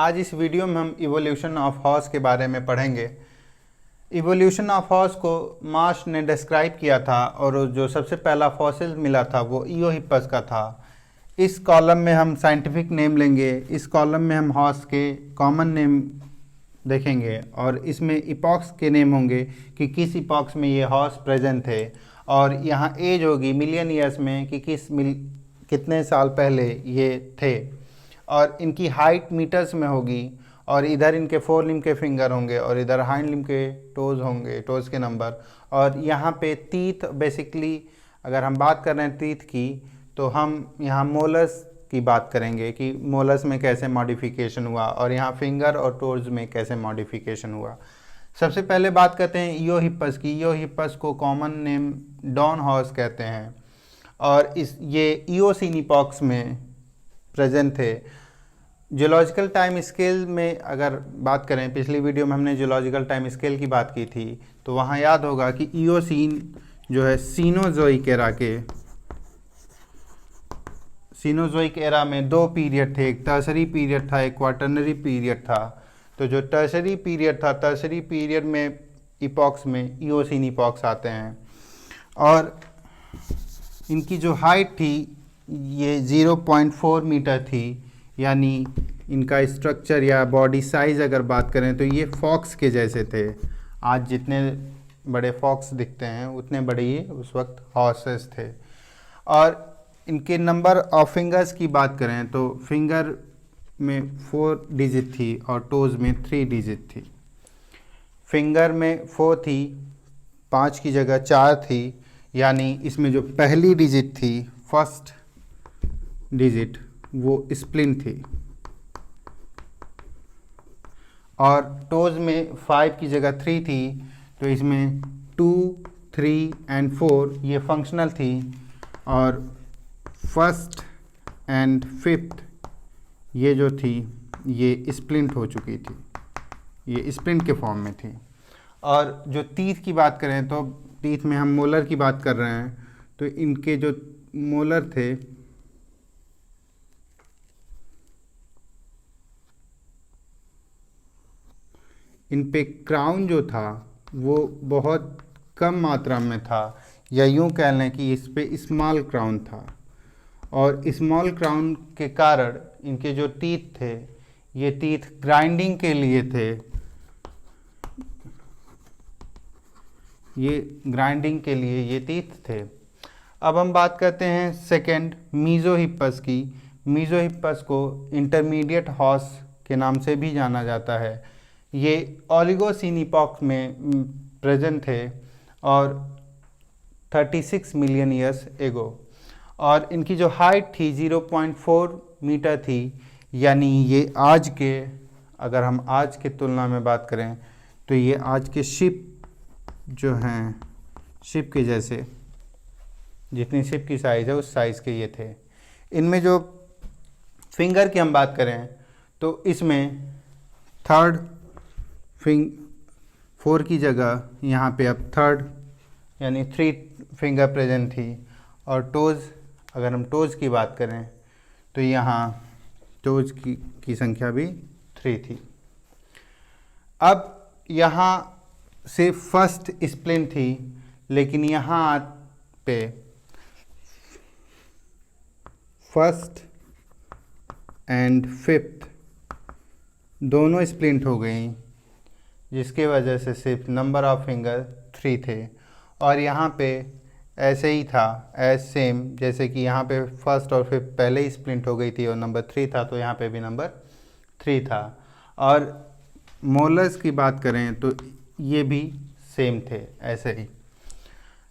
आज इस वीडियो में हम इवोल्यूशन ऑफ हॉर्स के बारे में पढ़ेंगे। इवोल्यूशन ऑफ हॉर्स को मार्श ने डिस्क्राइब किया था और जो सबसे पहला फॉसिल मिला था वो इयोहिपस का था। इस कॉलम में हम साइंटिफिक नेम लेंगे, इस कॉलम में हम हॉर्स के कॉमन नेम देखेंगे और इसमें इपॉक्स के नेम होंगे कि किस इपॉक्स में ये हॉर्स प्रेजेंट थे, और यहाँ एज होगी मिलियन ईयर्स में कि कितने साल पहले ये थे, और इनकी हाइट मीटर्स में होगी, और इधर इनके 4 लिम्ब के फिंगर होंगे और इधर हाइंड लिम्ब के टोज़ होंगे, टोज़ के नंबर। और यहाँ पे टीथ, बेसिकली अगर हम बात कर रहे हैं टीथ की, तो हम यहाँ मोलर्स की बात करेंगे कि मोलर्स में कैसे मॉडिफिकेशन हुआ और यहाँ फिंगर और टोज़ में कैसे मॉडिफिकेशन हुआ। सबसे पहले बात करते हैं इयोहिपस की। इयोहिपस को कॉमन नेम डॉन हॉर्स कहते हैं और ये इयोसीन इपॉक्स में प्रेजेंट थे। जियोलॉजिकल टाइम स्केल में अगर बात करें, पिछली वीडियो में हमने जियोलॉजिकल टाइम स्केल की बात की थी, तो वहाँ याद होगा कि इयोसीन जो है सीनोजोइक एरा में 2 पीरियड थे, एक टर्सरी पीरियड था, एक क्वाटरनरी पीरियड था। तो जो टर्सरी पीरियड था, टर्सरी पीरियड में इपॉक्स में इयोसीन इपॉक्स आते हैं, और इनकी जो हाइट थी ये 0.4 मीटर थी, यानी इनका स्ट्रक्चर या बॉडी साइज़ अगर बात करें तो ये फॉक्स के जैसे थे। आज जितने बड़े फॉक्स दिखते हैं उतने बड़े ये उस वक्त हॉर्सेस थे। और इनके नंबर ऑफ फिंगर्स की बात करें तो फिंगर में 4 डिजिट थी और टोज़ में 3 डिजिट थी। फिंगर में 4 थी, 5 की जगह 4 थी, यानी इसमें जो पहली डिजिट थी, फर्स्ट डिजिट, वो स्प्लिन थी। और टोज़ में 5 की जगह 3 थी, तो इसमें 2, 3 एंड 4 ये फंक्शनल थी, और फर्स्ट एंड फिफ्थ ये जो थी ये स्प्लिंट हो चुकी थी, ये स्प्लिंट के फॉर्म में थी। और जो टीथ की बात करें तो टीथ में हम मोलर की बात कर रहे हैं, तो इनके जो मोलर थे इन पे क्राउन जो था वो बहुत कम मात्रा में था, या यूँ कह लें कि इस पे स्मॉल क्राउन था। और स्मॉल क्राउन के कारण इनके जो टीथ थे ये टीथ ग्राइंडिंग के लिए थे, ये ग्राइंडिंग के लिए ये टीथ थे। अब हम बात करते हैं सेकंड मीजोहिपस की। मीजोहिपस को इंटरमीडिएट हॉर्स के नाम से भी जाना जाता है। ये ओलिगोसीन इपॉक्स में प्रेजेंट थे और 36 मिलियन ईयर्स एगो, और इनकी जो हाइट थी 0.4 मीटर थी, यानी ये आज के, अगर हम आज के तुलना में बात करें तो ये आज के शिप जो हैं, शिप के जैसे, जितनी शिप की साइज़ है उस साइज़ के ये थे। इनमें जो फिंगर की हम बात करें तो इसमें थर्ड 4 की जगह यहाँ पे अब थर्ड यानी 3 फिंगर प्रेजेंट थी। और टोज़, अगर हम टोज़ की बात करें तो यहाँ टोज़ की संख्या भी 3 थी। अब यहाँ से फर्स्ट स्प्लिन थी, लेकिन यहाँ पे फर्स्ट एंड फिफ्थ दोनों स्प्लिंट हो गई, जिसके वजह से सिर्फ नंबर ऑफ फिंगर 3 थे। और यहाँ पे ऐसे ही था, एज सेम, जैसे कि यहाँ पे फर्स्ट और फिफ्थ पहले ही स्प्लिंट हो गई थी और नंबर 3 था, तो यहाँ पे भी नंबर 3 था। और मोलर्स की बात करें तो ये भी सेम थे, ऐसे ही।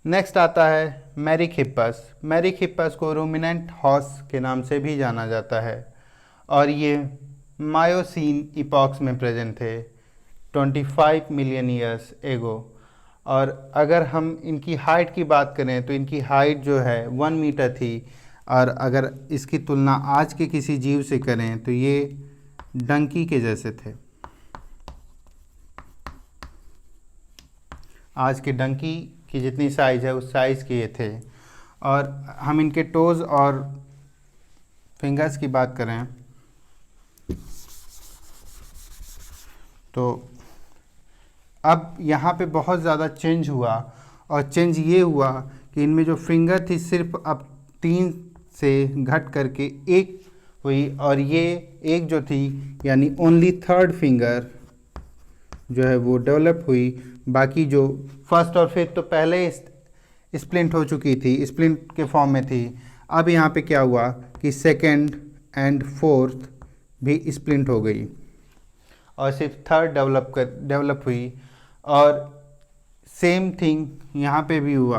नेक्स्ट आता है मैरिकहिप्पस। मैरिकहिप्पस को रूमिनेंट हॉर्स के नाम से भी जाना जाता है, और ये मायोसीन इपॉक्स में प्रेजेंट थे 25 मिलियन ईयर्स एगो। और अगर हम इनकी हाइट की बात करें तो इनकी हाइट जो है 1 मीटर थी, और अगर इसकी तुलना आज के किसी जीव से करें तो ये डंकी के जैसे थे। आज के डंकी की जितनी साइज़ है उस साइज़ के ये थे। और हम इनके टोज़ और फिंगर्स की बात करें तो अब यहाँ पे बहुत ज़्यादा चेंज हुआ, और चेंज ये हुआ कि इनमें जो फिंगर थी सिर्फ अब 3 से घट करके 1 हुई, और ये एक जो थी यानी ओनली थर्ड फिंगर जो है वो डेवलप हुई। बाकी जो फर्स्ट और फिफ्थ तो पहले स्प्लिंट हो चुकी थी, स्प्लिंट के फॉर्म में थी। अब यहाँ पे क्या हुआ कि सेकंड एंड फोर्थ भी स्प्लिंट हो गई, और सिर्फ थर्ड डेवलप हुई। और सेम थिंग यहाँ पे भी हुआ,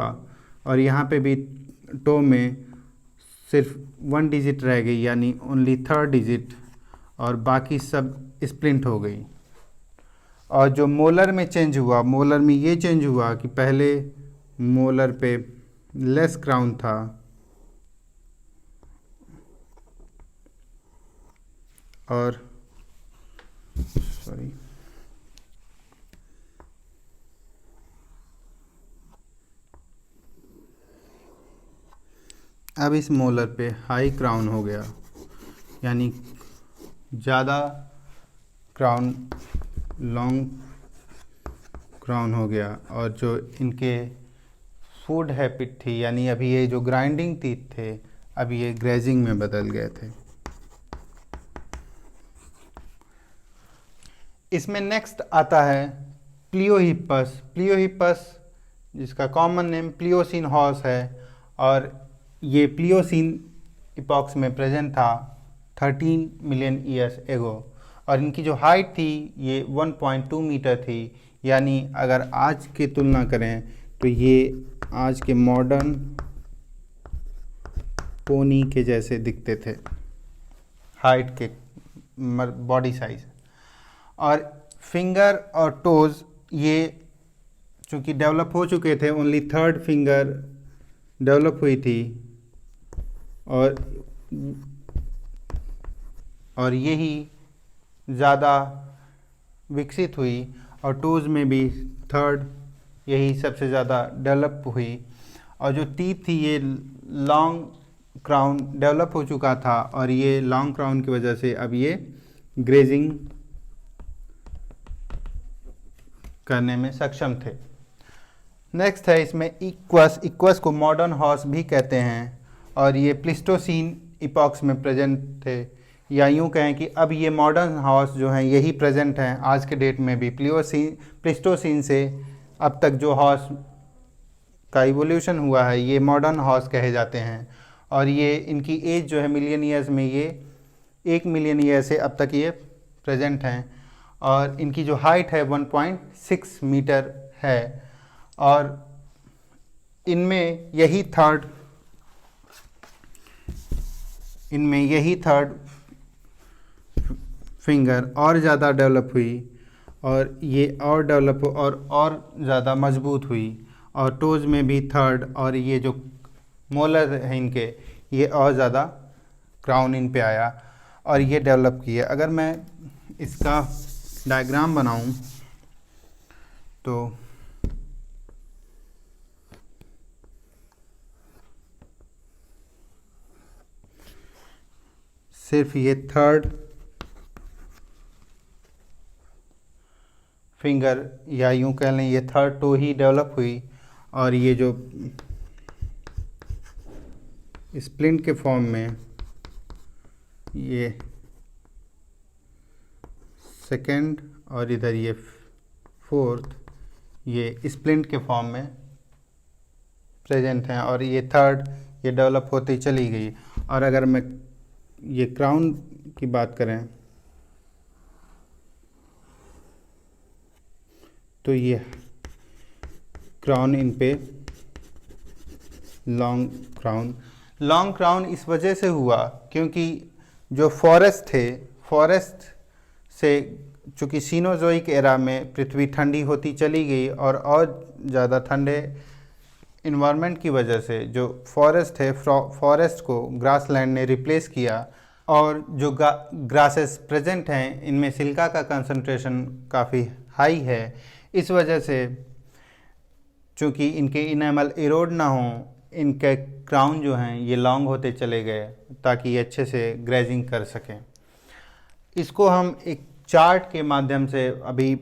और यहाँ पे भी टो में सिर्फ 1 डिजिट रह गई यानी ओनली थर्ड डिजिट, और बाकी सब स्प्लिंट हो गई। और जो मोलर में चेंज हुआ, मोलर में ये चेंज हुआ कि पहले मोलर पे लेस क्राउन था, और सॉरी अब इस मोलर पे हाई क्राउन हो गया, यानी ज़्यादा क्राउन, लॉन्ग क्राउन हो गया। और जो इनके फूड हैबिट थी, यानी अभी ये जो ग्राइंडिंग टीथ थे, अभी ये ग्रेजिंग में बदल गए थे। इसमें नेक्स्ट आता है प्लियोहिप्पस। प्लियोहिप्पस जिसका कॉमन नेम प्लियोसीन हॉर्स है, और ये प्लियोसीन इपॉक्स में प्रेजेंट था 13 मिलियन ईयर्स एगो। और इनकी जो हाइट थी ये 1.2 मीटर थी, यानी अगर आज की तुलना करें तो ये आज के मॉडर्न पोनी के जैसे दिखते थे हाइट के, बॉडी साइज। और फिंगर और टोज़ ये चूँकि डेवलप हो चुके थे, ओनली थर्ड फिंगर डेवलप हुई थी, और यही ज़्यादा विकसित हुई, और टोज़ में भी थर्ड यही सबसे ज़्यादा डेवलप हुई। और जो टीथ थी ये लॉन्ग क्राउन डेवलप हो चुका था, और ये लॉन्ग क्राउन की वजह से अब ये ग्रेजिंग करने में सक्षम थे। नेक्स्ट है इसमें इक्वस। इक्वस को मॉडर्न हॉर्स भी कहते हैं, और ये प्लिस्टोसीन इपॉक्स में प्रेजेंट थे, या यूँ कहें कि अब ये मॉडर्न हॉर्स जो हैं यही प्रेजेंट हैं आज के डेट में भी। प्लिस्टोसीन से अब तक जो हॉर्स का इवोल्यूशन हुआ है ये मॉडर्न हॉर्स कहे जाते हैं। और ये इनकी एज जो है मिलियन ईयर्स में, ये 1 मिलियन ईयर से अब तक ये प्रेजेंट हैं, और इनकी जो हाइट है 1.6 मीटर है। और इनमें यही थर्ड फिंगर और ज़्यादा डेवलप हुई, और ये और डेवलप और ज़्यादा मजबूत हुई, और टोज़ में भी थर्ड, और ये जो मोलर है इनके ये और ज़्यादा क्राउन इन पे आया और ये डेवलप किया। अगर मैं इसका डायग्राम बनाऊं तो सिर्फ ये थर्ड फिंगर या यूं कह लें ये थर्ड टो ही डेवलप हुई, और ये जो स्प्लिंट के फॉर्म में ये सेकंड और इधर ये फोर्थ ये स्प्लिंट के फॉर्म में प्रेजेंट हैं, और ये थर्ड ये डेवलप होती चली गई। और अगर मैं ये क्राउन की बात करें तो ये क्राउन इन पे लॉन्ग क्राउन इस वजह से हुआ क्योंकि जो फॉरेस्ट से चूँकि सीनोजोइक एरा में पृथ्वी ठंडी होती चली गई, और ज़्यादा ठंडे इन्वायरमेंट की वजह से जो फॉरेस्ट है फॉरेस्ट को ग्रासलैंड ने रिप्लेस किया, और जो ग्रासेस प्रेजेंट हैं इनमें सिलिका का कंसंट्रेशन काफ़ी हाई है। इस वजह से चूँकि इनके इनेमल इरोड ना हो, इनके क्राउन जो हैं ये लॉन्ग होते चले गए ताकि ये अच्छे से ग्रेजिंग कर सकें। इसको हम एक चार्ट के माध्यम से, अभी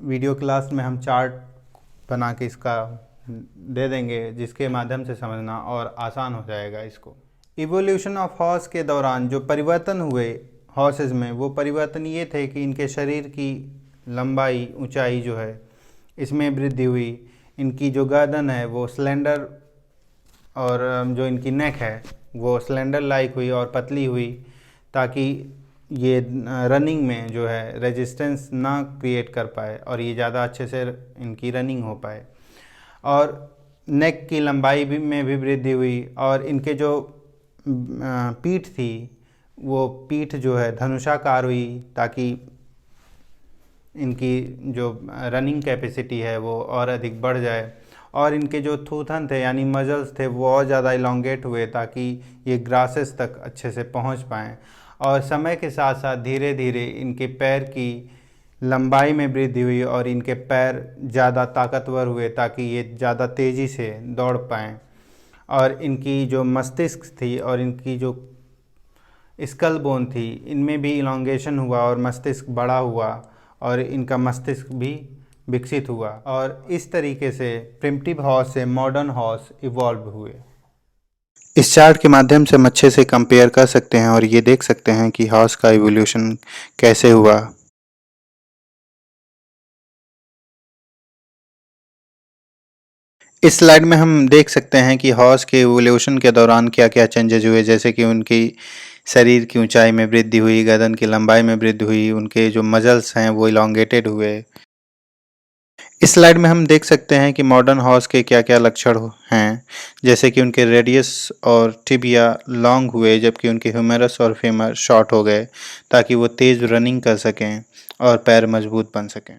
वीडियो क्लास में हम चार्ट बना के इसका दे देंगे, जिसके माध्यम से समझना और आसान हो जाएगा इसको। इवोल्यूशन ऑफ हॉर्स के दौरान जो परिवर्तन हुए हॉर्सेस में, वो परिवर्तन ये थे कि इनके शरीर की लंबाई, ऊंचाई जो है इसमें वृद्धि हुई। इनकी जो गर्दन है वो स्लेंडर, और जो इनकी नेक है वो स्लेंडर लाइक हुई और पतली हुई, ताकि ये रनिंग में जो है रेजिस्टेंस ना क्रिएट कर पाए और ये ज़्यादा अच्छे से इनकी रनिंग हो पाए। और नेक की लंबाई भी में भी वृद्धि हुई, और इनके जो पीठ थी वो पीठ जो है धनुषाकार हुई, ताकि इनकी जो रनिंग कैपेसिटी है वो और अधिक बढ़ जाए। और इनके जो थूथन थे यानी मजल्स थे वो और ज़्यादा इलोंगेट हुए, ताकि ये ग्रासेस तक अच्छे से पहुंच पाएँ। और समय के साथ साथ धीरे धीरे इनके पैर की लंबाई में वृद्धि हुई और इनके पैर ज़्यादा ताकतवर हुए, ताकि ये ज़्यादा तेज़ी से दौड़ पाएँ। और इनकी जो मस्तिष्क थी और इनकी जो स्कल बोन थी, इनमें भी इलोंगेशन हुआ और मस्तिष्क बड़ा हुआ और इनका मस्तिष्क भी विकसित हुआ। और इस तरीके से प्रिमिटिव हॉर्स से मॉडर्न हॉर्स इवॉल्व हुए। इस चार्ट के माध्यम से हम अच्छे से कंपेयर कर सकते हैं और ये देख सकते हैं कि हॉर्स का इवोल्यूशन कैसे हुआ। इस स्लाइड में हम देख सकते हैं कि हॉर्स के इवोल्यूशन के दौरान क्या क्या चेंजेस हुए, जैसे कि उनकी शरीर की ऊंचाई में वृद्धि हुई, गर्दन की लंबाई में वृद्धि हुई, उनके जो मजल्स हैं वो इलोंगेटेड हुए। इस स्लाइड में हम देख सकते हैं कि मॉडर्न हॉर्स के क्या क्या लक्षण हैं, जैसे कि उनके रेडियस और टिबिया लॉन्ग हुए, जबकि उनके ह्यूमेरस और फेमर शॉर्ट हो गए, ताकि वो तेज़ रनिंग कर सकें और पैर मजबूत बन सकें।